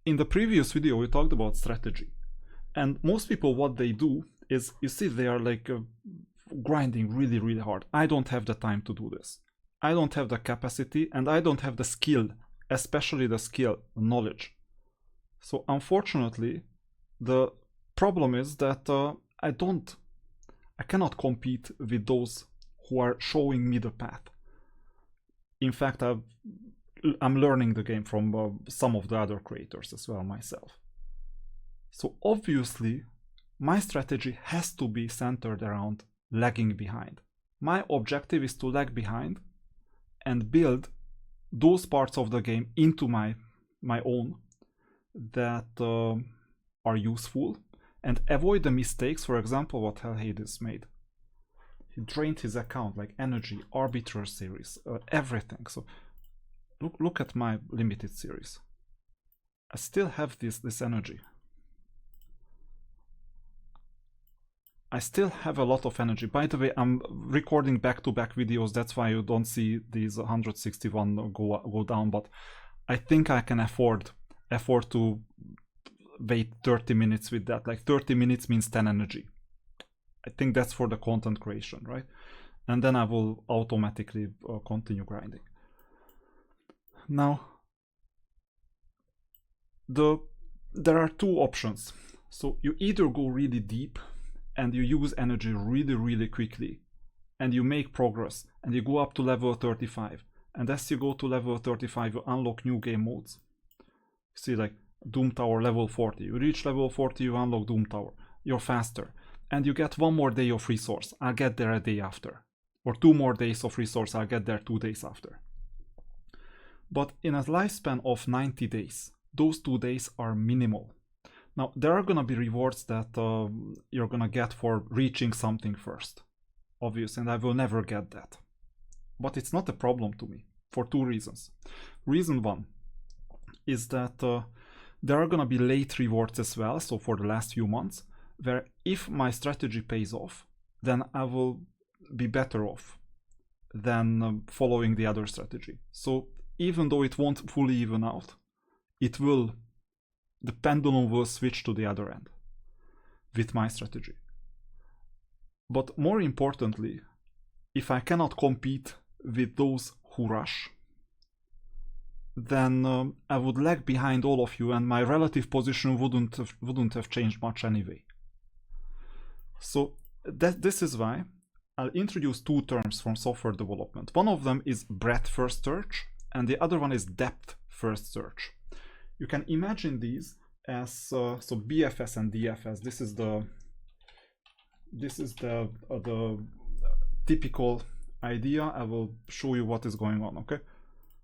in the previous video we talked about strategy, and most people what they do is, you see, they are like grinding really, really hard. I don't have the time to do this. I don't have the capacity, and I don't have the skill, especially the skill, knowledge. So unfortunately, the problem is that I cannot compete with those who are showing me the path. In fact, I'm learning the game from some of the other creators as well myself. So obviously, my strategy has to be centered around lagging behind. My objective is to lag behind and build those parts of the game into my own that are useful, and avoid the mistakes. For example, what Hellhades made. He drained his account, like energy, arbiter series, everything. So look at my limited series. I still have this energy. I still have a lot of energy. By the way, I'm recording back-to-back videos. That's why you don't see these 161 go down. But I think I can afford to wait 30 minutes with that. Like 30 minutes means 10 energy. I think that's for the content creation, right? And then I will automatically continue grinding. Now, there are two options. So you either go really deep and you use energy really, really quickly, and you make progress, and you go up to level 35. And as you go to level 35, you unlock new game modes. See, like Doom Tower level 40. You reach level 40, you unlock Doom Tower. You're faster. And you get 1 more day of resource. I'll get there a day after. Or 2 more days of resource. I'll get there 2 days after. But in a lifespan of 90 days, those 2 days are minimal. Now, there are gonna be rewards that you're gonna get for reaching something first. Obvious, and I will never get that. But it's not a problem to me, for 2 reasons. Reason 1 is that there are gonna be late rewards as well, so for the last few months, where if my strategy pays off, then I will be better off than following the other strategy. So even though it won't fully even out, the pendulum will switch to the other end with my strategy. But more importantly, if I cannot compete with those who rush, then I would lag behind all of you, and my relative position wouldn't have changed much anyway. So this is why I'll introduce 2 terms from software development. One of them is breadth first search, and the other one is depth first search. You can imagine these as so BFS and DFS. This is the typical idea. I will show you what is going on. Okay,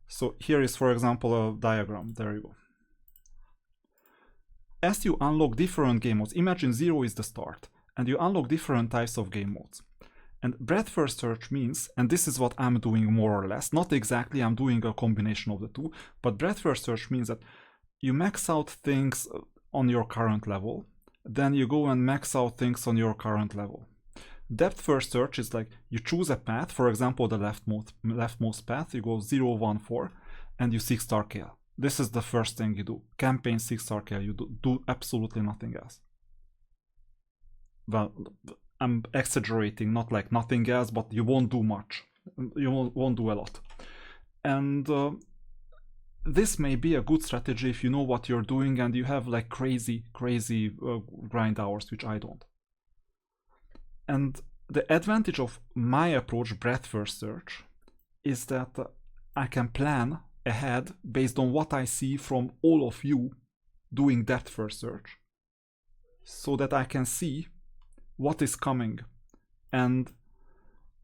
so here is, for example, a diagram. There you go. As you unlock different game modes, imagine 0 is the start, and you unlock different types of game modes. And breadth first search means, and this is what I'm doing more or less, not exactly, I'm doing a combination of the two, but breadth first search means that you max out things on your current level, then you go and max out things on your current level. Depth first search is like you choose a path, for example, the leftmost path, you go 0, 1, 4, and you 6-star kill. This is the first thing you do. Campaign 6-star kill, you do absolutely nothing else. Well, I'm exaggerating, not like nothing else, but you won't do much. You won't do a lot. And this may be a good strategy if you know what you're doing and you have like crazy grind hours, which I don't. And the advantage of my approach, breadth first search, is that I can plan ahead based on what I see from all of you doing depth first search, so that I can see what is coming, and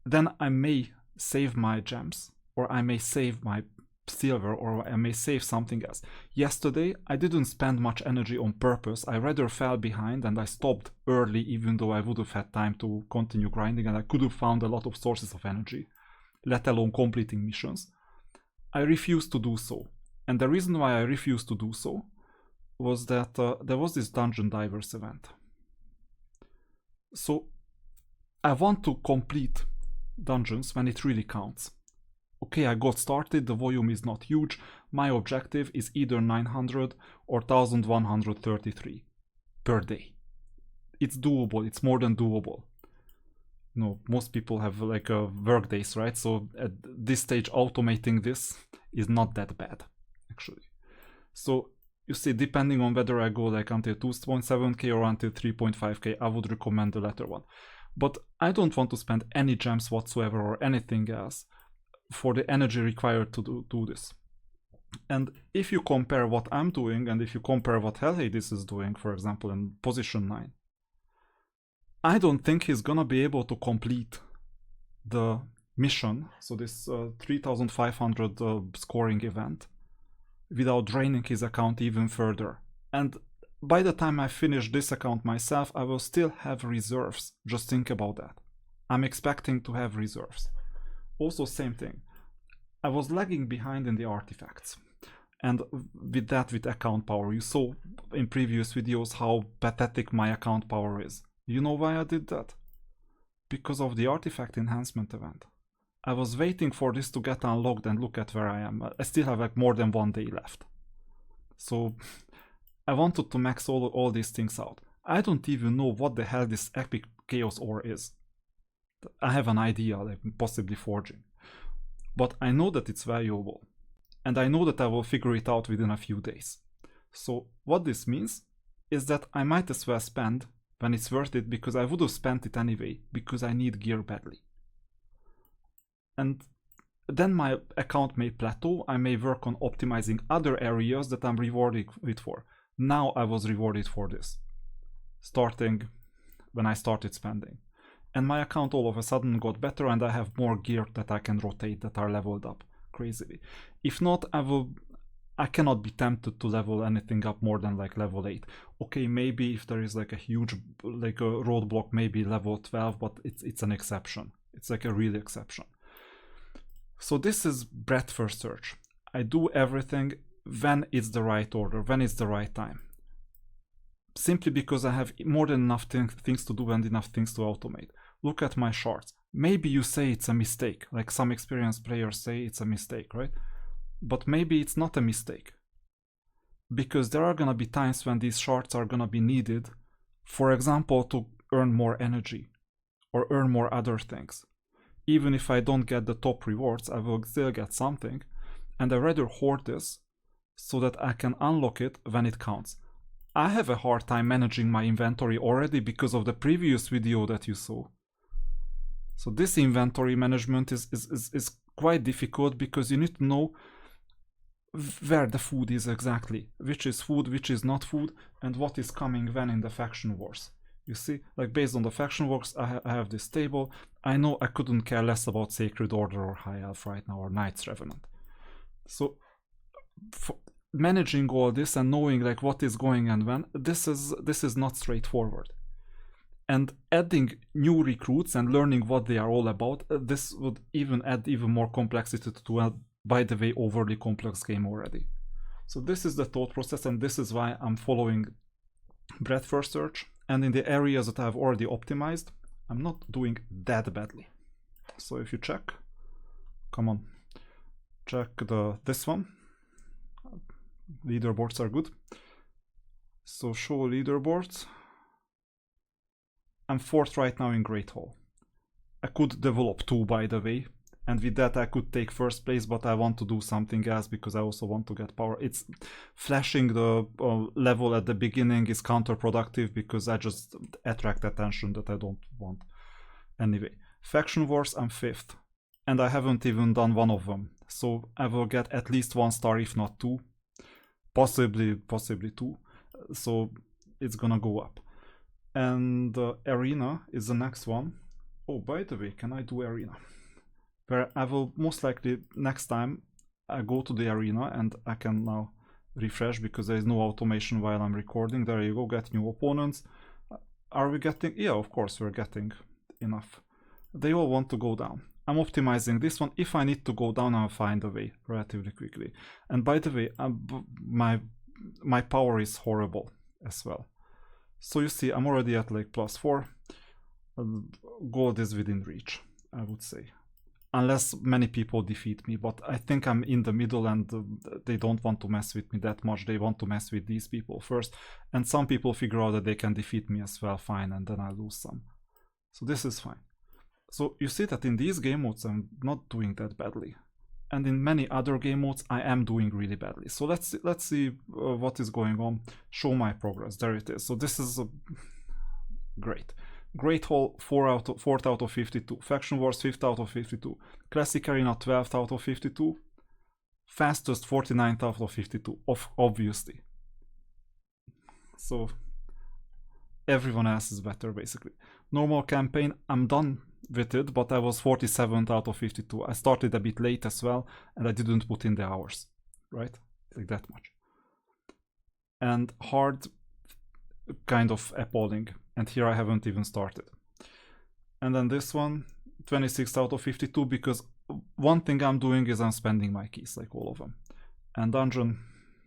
then I may save my gems, or I may save my silver, or I may save something else. Yesterday I didn't spend much energy on purpose. I rather fell behind and I stopped early, even though I would have had time to continue grinding and I could have found a lot of sources of energy, let alone completing missions. I refused to do so, and the reason why I refused to do so was that there was this Dungeon Divers event. So I want to complete dungeons when it really counts. Okay, I got started, the volume is not huge. My objective is either 900 or 1133 per day. It's doable, it's more than doable. No, most people have like work days, right? So at this stage, automating this is not that bad, actually. So you see, depending on whether I go like until 2.7k or until 3.5k, I would recommend the latter one. But I don't want to spend any gems whatsoever or anything else for the energy required to do this. And if you compare what I'm doing and if you compare what Hellhades is doing, for example, in position 9, I don't think he's gonna be able to complete the mission, so this 3500 scoring event, without draining his account even further. And by the time I finish this account myself, I will still have reserves. Just think about that. I'm expecting to have reserves. Also, same thing. I was lagging behind in the artifacts. And with that, with account power, you saw in previous videos how pathetic my account power is. You know why I did that? Because of the artifact enhancement event. I was waiting for this to get unlocked and look at where I am. I still have like more than 1 day left. So I wanted to max all these things out. I don't even know what the hell this epic chaos ore is. I have an idea, like possibly forging. But I know that it's valuable. And I know that I will figure it out within a few days. So what this means is that I might as well spend when it's worth it, because I would have spent it anyway, because I need gear badly. And then my account may plateau, I may work on optimizing other areas that I'm rewarded with for. Now I was rewarded for this, starting when I started spending. And my account all of a sudden got better and I have more gear that I can rotate that are leveled up crazily. If not, I cannot be tempted to level anything up more than like level 8. Okay, maybe if there is like a huge like a roadblock, maybe level 12, but it's an exception. It's like a real exception. So this is breadth first search. I do everything when it's the right order, when it's the right time. Simply because I have more than enough things to do and enough things to automate. Look at my shards. Maybe you say it's a mistake, like some experienced players say it's a mistake, right? But maybe it's not a mistake. Because there are gonna be times when these shards are gonna be needed, for example, to earn more energy or earn more other things. Even if I don't get the top rewards, I will still get something, and I rather hoard this so that I can unlock it when it counts. I have a hard time managing my inventory already because of the previous video that you saw. So this inventory management is quite difficult because you need to know where the food is exactly, which is food, which is not food, and what is coming when in the faction wars. You see, like based on the faction wars, I have this table. I know I couldn't care less about Sacred Order or High Elf right now, or Knights Revenant. So managing all this and knowing like what is going and when, this is not straightforward. And adding new recruits and learning what they are all about, this would even add even more complexity to a, by the way, overly complex game already. So this is the thought process, and this is why I'm following breadth first search. And in the areas that I've already optimized, I'm not doing that badly. So if you check, come on, check this one. Leaderboards are good. So show leaderboards. I'm 4th right now in Great Hall. I could develop 2, by the way, and with that I could take 1st place, but I want to do something else because I also want to get power. It's flashing the level at the beginning is counterproductive because I just attract attention that I don't want. Anyway, Faction Wars, I'm 5th, and I haven't even done one of them, so I will get at least 1 star, if not 2, possibly 2, so it's gonna go up. And Arena is the next one. Oh, by the way, can I do Arena? Where I will most likely next time I go to the Arena, and I can now refresh because there is no automation while I'm recording. There you go, get new opponents. Are we getting? Yeah, of course we're getting enough. They all want to go down. I'm optimizing this one. If I need to go down, I'll find a way relatively quickly. And by the way, my power is horrible as well. So you see, I'm already at like +4. Gold is within reach, I would say. unless many people defeat me, but I think I'm in the middle, and they don't want to mess with me that much. They want to mess with these people first, and some people figure out that they can defeat me as well, fine, and then I lose some. So this is fine. So you see that in these game modes I'm not doing that badly, and in many other game modes I am doing really badly. So let's see what is going on. Show my progress. There it is. So this is great. Great Hall 4th out of 52. Faction Wars 5th out of 52. Classic Arena 12th out of 52. Fastest 49th out of 52. Obviously. So everyone else is better basically. Normal campaign, I'm done with it, but I was 47th out of 52. I started a bit late as well, and I didn't put in the hours, right? Like that much. And hard, kind of appalling. And here I haven't even started. And then this one, 26th out of 52, because one thing I'm doing is I'm spending my keys, like all of them. And dungeon,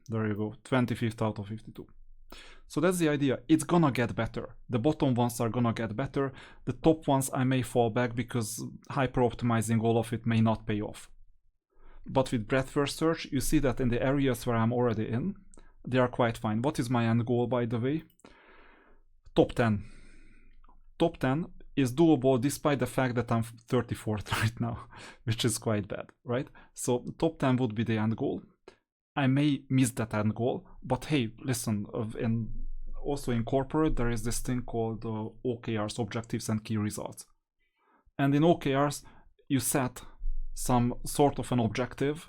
there you go, 25th out of 52. So that's the idea. It's gonna get better. The bottom ones are gonna get better. The top ones I may fall back because hyper-optimizing all of it may not pay off. But with breadth first search, you see that in the areas where I'm already in, they are quite fine. What is my end goal, by the way? Top 10. Top 10 is doable despite the fact that I'm 34th right now, which is quite bad, right? So top 10 would be the end goal. I may miss that end goal, but hey, listen, also in corporate there is this thing called OKRs, objectives and key results. And in OKRs you set some sort of an objective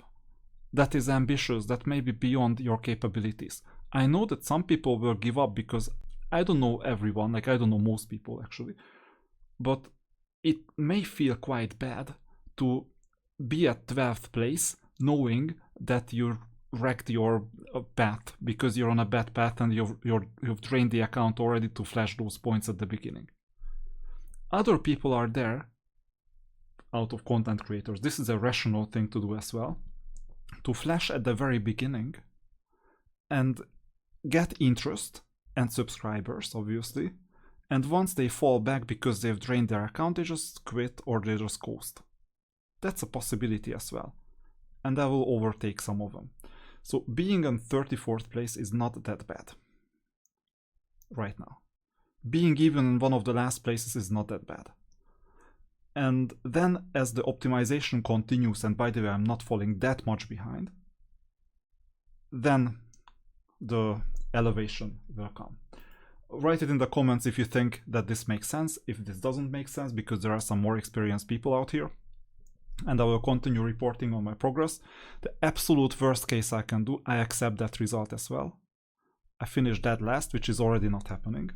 that is ambitious, that may be beyond your capabilities. I know that some people will give up because I don't know everyone, like I don't know most people actually, but it may feel quite bad to be at 12th place knowing that you wrecked your path because you're on a bad path and you've drained the account already to flash those points at the beginning. Other people are there, out of content creators, this is a rational thing to do as well, to flash at the very beginning and get interest and subscribers, obviously, and once they fall back because they've drained their account, they just quit or they just coast. That's a possibility as well, and I will overtake some of them. So being on 34th place is not that bad right now. Being even in one of the last places is not that bad. And then as the optimization continues, and by the way I'm not falling that much behind, then the elevation will come. Write it in the comments if you think that this makes sense, if this doesn't make sense, because there are some more experienced people out here, and I will continue reporting on my progress. The absolute worst case I can do, I accept that result as well. I finish dead last, which is already not happening,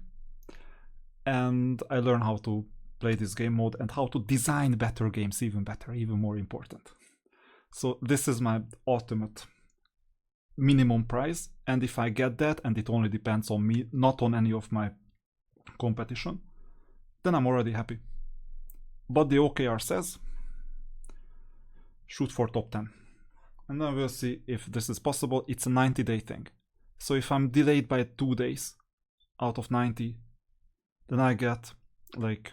and I learn how to play this game mode and how to design better games, even better, even more important. So this is my ultimate minimum price, and if I get that, and it only depends on me, not on any of my competition, then I'm already happy. But the OKR says shoot for top 10, and then we'll see if this is possible. It's a 90-day thing, so if I'm delayed by 2 days out of 90, then I get like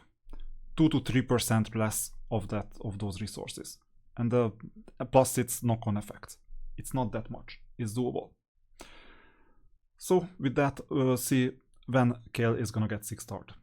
2 to 3% less of those resources, and plus its knock-on effects. It's not that much. It's doable. So with that, we'll see when Kale is gonna get 6 starred.